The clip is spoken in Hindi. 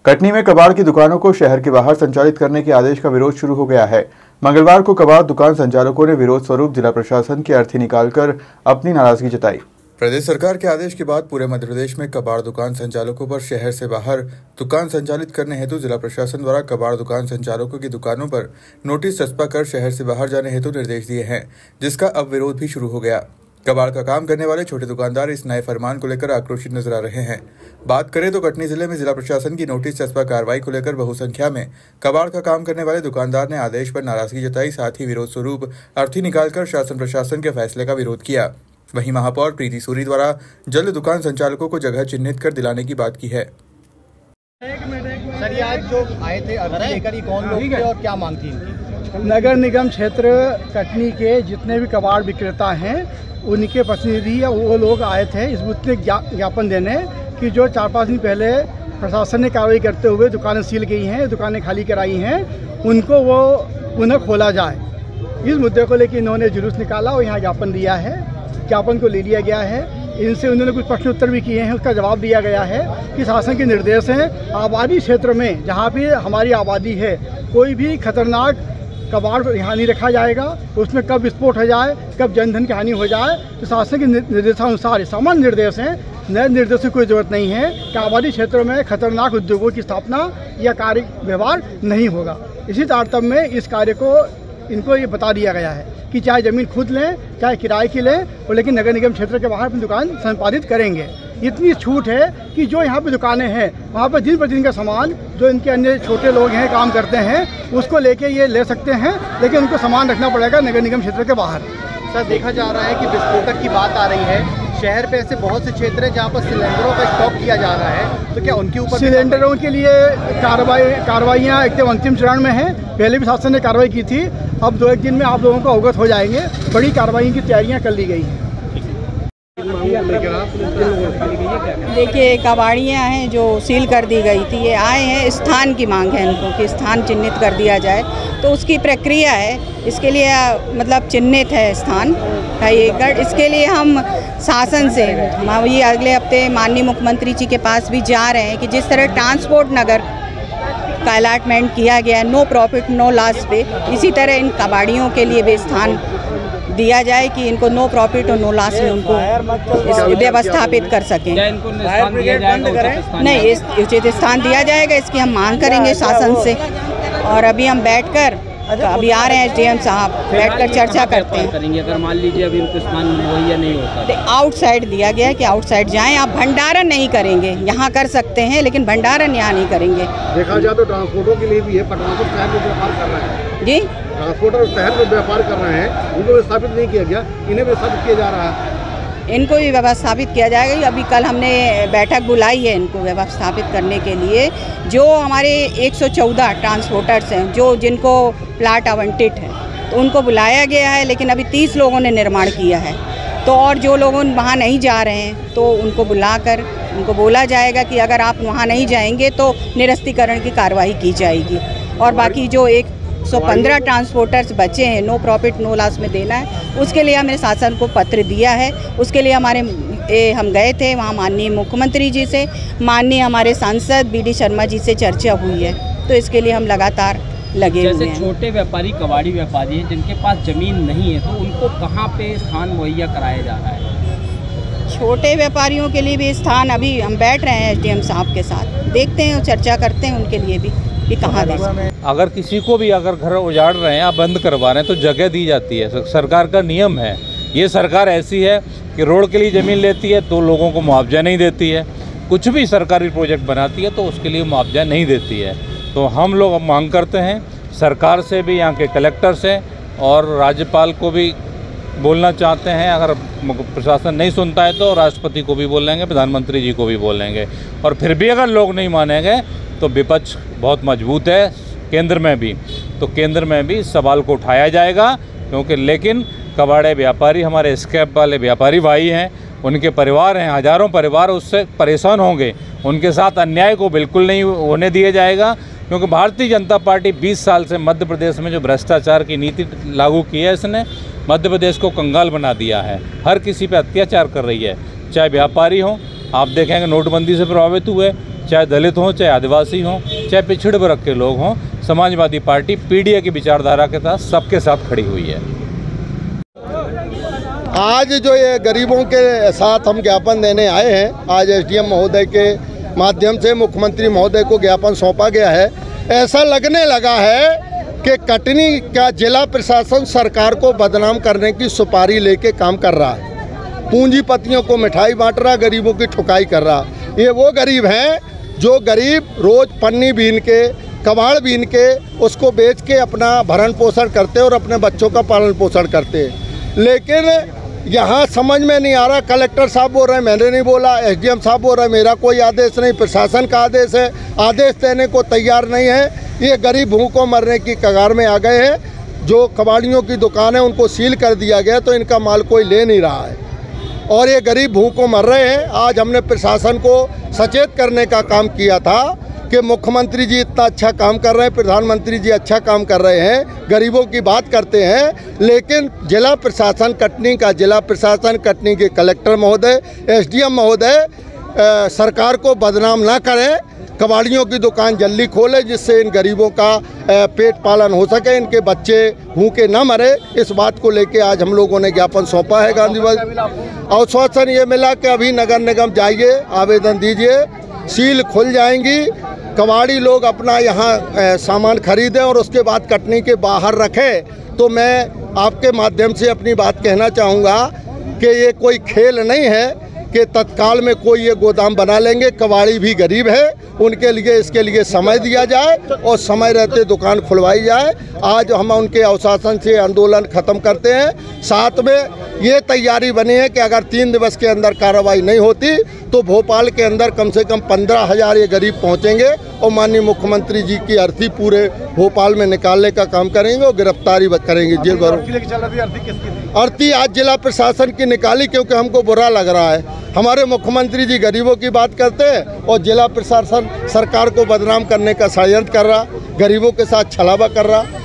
कटनी में कबाड़ की दुकानों को शहर के बाहर संचालित करने के आदेश का विरोध शुरू हो गया है। मंगलवार को कबाड़ दुकान संचालकों ने विरोध स्वरूप जिला प्रशासन की अर्थी निकालकर अपनी नाराजगी जताई। प्रदेश सरकार के आदेश के बाद पूरे मध्य प्रदेश में कबाड़ दुकान संचालकों पर शहर से बाहर दुकान संचालित करने हेतु जिला प्रशासन द्वारा कबाड़ दुकान संचालकों की दुकानों पर नोटिस चस्पा कर शहर से बाहर जाने हेतु निर्देश दिए हैं, जिसका अब विरोध भी शुरू हो गया। कबाड़ का काम करने वाले छोटे दुकानदार इस नए फरमान को लेकर आक्रोशित नजर आ रहे हैं। बात करें तो कटनी जिले में जिला प्रशासन की नोटिस चस्पा कार्रवाई को लेकर बहुसंख्या में कबाड़ का काम करने वाले दुकानदार ने आदेश पर नाराजगी जताई, साथ ही विरोध स्वरूप अर्थी निकालकर शासन प्रशासन के फैसले का विरोध किया। वहीं महापौर प्रीति सूरी द्वारा जल्द दुकान संचालकों को जगह चिन्हित कर दिलाने की बात की है। सर, आज जो आए थे अर्थी लेकर, कौन लोग थे और क्या मांग थी इनकी? नगर निगम क्षेत्र कटनी के जितने भी कबाड़ विक्रेता हैं उनके प्रतिनिधि या वो लोग आए थे इस मुद्दे में ज्ञापन देने कि जो 4-5 दिन पहले प्रशासन ने कार्रवाई करते हुए दुकानें सील गई हैं, दुकानें खाली कराई हैं, उनको वो पुनः खोला जाए। इस मुद्दे को लेकर इन्होंने जुलूस निकाला और यहाँ ज्ञापन दिया है। ज्ञापन को ले लिया गया है। इनसे उन्होंने कुछ प्रश्न उत्तर भी किए हैं, उसका जवाब दिया गया है कि शासन के निर्देश हैं आबादी क्षेत्र में जहाँ भी हमारी आबादी है कोई भी खतरनाक कबाड़ यहाँ नहीं रखा जाएगा। उसमें कब विस्फोट हो जाए, कब जनधन की हानि हो जाए, तो शासन के निर्देशानुसार सामान्य निर्देश हैं, नए निर्देश की कोई ज़रूरत नहीं है कि आबादी क्षेत्रों में खतरनाक उद्योगों की स्थापना या कार्य व्यवहार नहीं होगा। इसी तारतम्य में इस कार्य को इनको ये बता दिया गया है कि चाहे ज़मीन खुद लें चाहे किराए की लें, और लेकिन नगर निगम क्षेत्र के बाहर अपनी दुकान संपादित करेंगे। इतनी छूट है कि जो यहाँ पे दुकानें हैं वहाँ पर दिन प्रतिदिन का सामान जो इनके अन्य छोटे लोग हैं काम करते हैं उसको लेके ये ले सकते हैं, लेकिन उनको सामान रखना पड़ेगा नगर निगम क्षेत्र के बाहर। सर, देखा जा रहा है कि विस्फोटक की बात आ रही है। शहर पे ऐसे बहुत से क्षेत्र हैं जहाँ पर सिलेंडरों का स्टॉक किया जा रहा है, तो क्या उनके ऊपर सिलेंडरों के लिए कार्रवाइयाँ एकदम अंतिम चरण में हैं। पहले भी शासन ने कार्रवाई की थी, अब 2-1 दिन में आप लोगों को अवगत हो जाएंगे। बड़ी कार्रवाई की तैयारियां कर ली गई हैं। देखिए, कबाड़ियाँ हैं जो सील कर दी गई थी, ये आए हैं, स्थान की मांग है इनको कि स्थान चिन्हित कर दिया जाए, तो उसकी प्रक्रिया है। इसके लिए मतलब चिन्हित है स्थान का ये गढ़। इसके लिए हम शासन से ये अगले हफ्ते माननीय मुख्यमंत्री जी के पास भी जा रहे हैं कि जिस तरह ट्रांसपोर्ट नगर का अलॉटमेंट किया गया है नो प्रॉफिट नो लॉस पे, इसी तरह इन कबाड़ियों के लिए भी स्थान दिया जाए कि इनको नो प्रॉफिट और नो लॉस में उनको व्यवस्थापित कर सकें। नहीं, इस उचित स्थान दिया जाएगा, इसकी हम मांग करेंगे शासन से। और अभी हम बैठकर अभी आ रहे हैं एसडीएम साहब, बैठकर चर्चा करते हैं। करेंगे अगर मान लीजिए अभी उनको स्थान मुहैया नहीं होता, आउटसाइड दिया गया है कि आउटसाइड जाएं। आप भंडारण नहीं करेंगे, यहाँ कर सकते हैं लेकिन भंडारण यहाँ नहीं करेंगे। देखा जाए तो ट्रांसपोर्टों के लिए भी है, ट्रांसपोर्ट शहर में व्यापार कर रहे हैं जी, ट्रांसपोर्टर शहर में व्यापार कर रहे हैं, उनको व्यवस्थापित नहीं किया गया, इन्हें व्यवस्थापित किया जा रहा है। इनको भी व्यवस्थापित किया जाएगा। अभी कल हमने बैठक बुलाई है इनको व्यवस्थापित करने के लिए। जो हमारे 114 ट्रांसपोर्टर्स हैं जो जिनको प्लाट आवंटित है, तो उनको बुलाया गया है, लेकिन अभी 30 लोगों ने निर्माण किया है। तो और जो लोग वहाँ नहीं जा रहे हैं तो उनको बुलाकर उनको बोला जाएगा कि अगर आप वहाँ नहीं जाएंगे तो निरस्तीकरण की कार्रवाई की जाएगी। और बाकी जो 115 ट्रांसपोर्टर्स बचे हैं नो प्रॉफिट नो लॉस में देना है, उसके लिए हमने शासन को पत्र दिया है। उसके लिए हम गए थे वहाँ माननीय मुख्यमंत्री जी से, माननीय हमारे सांसद BD शर्मा जी से चर्चा हुई है, तो इसके लिए हम लगातार लगे हुए हैं। जैसे छोटे व्यापारी कबाड़ी व्यापारी हैं जिनके पास ज़मीन नहीं है, तो उनको कहाँ पे स्थान मुहैया कराया जा रहा है? छोटे व्यापारियों के लिए भी स्थान अभी हम बैठ रहे हैं एसडीएम साहब के साथ, देखते हैं और चर्चा करते हैं उनके लिए भी कि कहाँ दे सकते। अगर किसी को भी अगर घर उजाड़ रहे हैं या बंद करवा रहे हैं तो जगह दी जाती है, सरकार का नियम है। ये सरकार ऐसी है कि रोड के लिए ज़मीन लेती है तो लोगों को मुआवजा नहीं देती है, कुछ भी सरकारी प्रोजेक्ट बनाती है तो उसके लिए मुआवजा नहीं देती है। तो हम लोग अब मांग करते हैं सरकार से भी, यहाँ के कलेक्टर से, और राज्यपाल को भी बोलना चाहते हैं। अगर प्रशासन नहीं सुनता है तो राष्ट्रपति को भी बोलेंगे, प्रधानमंत्री जी को भी बोलेंगे। और फिर भी अगर लोग नहीं मानेंगे तो विपक्ष बहुत मजबूत है केंद्र में भी, तो केंद्र में भी इस सवाल को उठाया जाएगा। क्योंकि लेकिन कबाड़े व्यापारी हमारे स्क्रैप वाले व्यापारी भाई हैं, उनके परिवार हैं, हज़ारों परिवार उससे परेशान होंगे। उनके साथ अन्याय को बिल्कुल नहीं होने दिया जाएगा, क्योंकि भारतीय जनता पार्टी 20 साल से मध्य प्रदेश में जो भ्रष्टाचार की नीति लागू की है, इसने मध्य प्रदेश को कंगाल बना दिया है। हर किसी पे अत्याचार कर रही है, चाहे व्यापारी हों। आप देखेंगे नोटबंदी से प्रभावित हुए, चाहे दलित हों, चाहे आदिवासी हों, चाहे पिछड़े वर्ग के लोग हों। समाजवादी पार्टी पीडीए की विचारधारा के साथ सबके साथ खड़ी हुई है। आज जो ये गरीबों के साथ हम ज्ञापन देने आए हैं, आज एसडीएम महोदय के माध्यम से मुख्यमंत्री महोदय को ज्ञापन सौंपा गया है। ऐसा लगने लगा है कि कटनी का जिला प्रशासन सरकार को बदनाम करने की सुपारी लेके काम कर रहा है। पूंजीपतियों को मिठाई बांट रहा, गरीबों की ठुकाई कर रहा। ये वो गरीब हैं जो गरीब रोज पन्नी बीन के, कबाड़ बीन के, उसको बेच के अपना भरण पोषण करते और अपने बच्चों का पालन पोषण करते। लेकिन यहाँ समझ में नहीं आ रहा, कलेक्टर साहब बोल रहे हैं मैंने नहीं बोला, एसडीएम साहब बोल रहे हैं मेरा कोई आदेश नहीं, प्रशासन का आदेश है, आदेश देने को तैयार नहीं है। ये गरीब भूखों मरने की कगार में आ गए हैं। जो कबाड़ियों की दुकान है उनको सील कर दिया गया, तो इनका माल कोई ले नहीं रहा है और ये गरीब भूखों मर रहे हैं। आज हमने प्रशासन को सचेत करने का काम किया था कि मुख्यमंत्री जी इतना अच्छा काम कर रहे हैं, प्रधानमंत्री जी अच्छा काम कर रहे हैं, गरीबों की बात करते हैं, लेकिन जिला प्रशासन कटनी का, जिला प्रशासन कटनी के कलेक्टर महोदय, एसडीएम महोदय सरकार को बदनाम ना करें, कबाड़ियों की दुकान जल्दी खोले जिससे इन गरीबों का पेट पालन हो सके, इनके बच्चे भूखे न मरे। इस बात को लेके आज हम लोगों ने ज्ञापन सौंपा है गांधीवादी। आश्वासन ये मिला कि अभी नगर निगम जाइए, आवेदन दीजिए, सील खुल जाएंगी, कबाड़ी लोग अपना यहाँ सामान खरीदें और उसके बाद कटनी के बाहर रखें। तो मैं आपके माध्यम से अपनी बात कहना चाहूँगा कि ये कोई खेल नहीं है कि तत्काल में कोई ये गोदाम बना लेंगे। कबाड़ी भी गरीब है, उनके लिए इसके लिए समय दिया जाए और समय रहते दुकान खुलवाई जाए। आज हम उनके आश्वासन से आंदोलन खत्म करते हैं। साथ में ये तैयारी बनी है कि अगर 3 दिवस के अंदर कार्रवाई नहीं होती तो भोपाल के अंदर कम से कम 15,000 ये गरीब पहुंचेंगे और माननीय मुख्यमंत्री जी की अर्थी पूरे भोपाल में निकालने का काम करेंगे और गिरफ्तारी करेंगे जेल भरो। अर्थी आज जिला प्रशासन की निकाली क्योंकि हमको बुरा लग रहा है। हमारे मुख्यमंत्री जी गरीबों की बात करते हैं और जिला प्रशासन सरकार को बदनाम करने का षड्यंत्र कर रहा, गरीबों के साथ छलावा कर रहा।